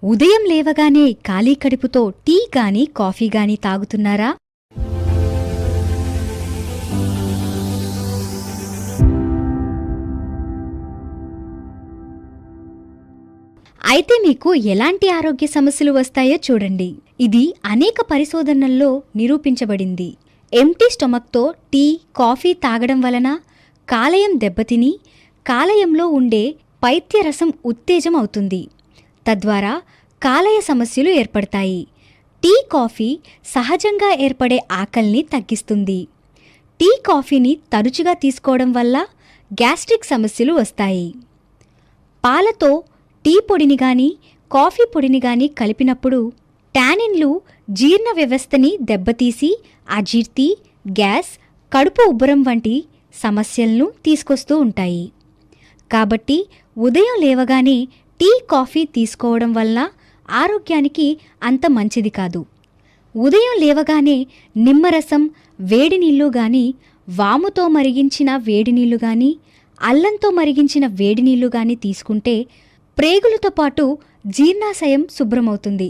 ఉదయం లేవగానే ఖాళీ కడుపుతో టీ గాని కాఫీ గాని తాగుతున్నారా? అయితే మీకు ఎలాంటి ఆరోగ్య సమస్యలు వస్తాయో చూడండి. ఇది అనేక పరిశోధనల్లో నిరూపించబడింది. ఎంప్టీ స్టొమక్తో టీ, కాఫీ తాగడం వలన కాలేయం దెబ్బతిని కాలేయంలో ఉండే పైత్యరసం ఉత్తేజం అవుతుంది. తద్వారా కాలేయ సమస్యలు ఏర్పడతాయి. టీ, కాఫీ సహజంగా ఏర్పడే ఆకలిని తగ్గిస్తుంది. టీ, కాఫీని తరచుగా తీసుకోవడం వల్ల గ్యాస్ట్రిక్ సమస్యలు వస్తాయి. పాలతో టీ పొడిని గాని కాఫీ పొడిని గాని కలిపినప్పుడు టానిన్లు జీర్ణ వ్యవస్థని దెబ్బతీసి అజీర్తి, గ్యాస్, కడుపు ఉబ్బరం వంటి సమస్యలను తీసుకొస్తూ ఉంటాయి. కాబట్టి ఉదయం లేవగానే టీ, కాఫీ తీసుకోవడం వల్ల ఆరోగ్యానికి అంత మంచిది కాదు. ఉదయం లేవగానే నిమ్మరసం, వేడి నీళ్లు గాని, వాముతో మరిగించిన వేడి నీళ్లు గాని, అల్లంతో మరిగించిన వేడి నీళ్లు గాని తీసుకుంటే ప్రేగులతో పాటు జీర్ణాశయం శుభ్రమవుతుంది.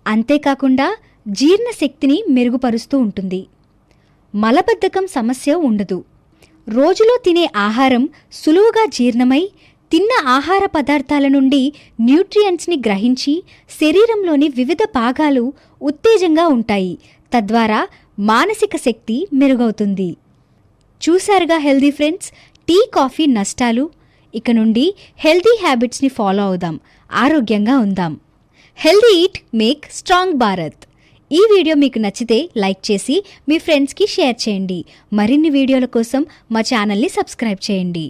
అంతేకాకుండా జీర్ణశక్తిని మెరుగుపరుస్తూ ఉంటుంది. మలబద్ధకం సమస్య ఉండదు. రోజులో తినే ఆహారం సులువుగా జీర్ణమై తిన్న ఆహార పదార్థాల నుండి న్యూట్రియంట్స్ని గ్రహించి శరీరంలోని వివిధ భాగాలు ఉత్తేజంగా ఉంటాయి. తద్వారా మానసిక శక్తి మెరుగవుతుంది. చూశారుగా హెల్దీ ఫ్రెండ్స్, టీ, కాఫీ నష్టాలు. ఇక నుండి హెల్దీ హ్యాబిట్స్ని ఫాలో అవుదాం, ఆరోగ్యంగా ఉందాం. Healthy eat make strong Bharat. ఈ వీడియో మీకు నచ్చితే లైక్ చేసి మీ ఫ్రెండ్స్కి షేర్ చేయండి. మరిన్ని వీడియోల కోసం మా ఛానల్ని సబ్స్క్రైబ్ చేయండి.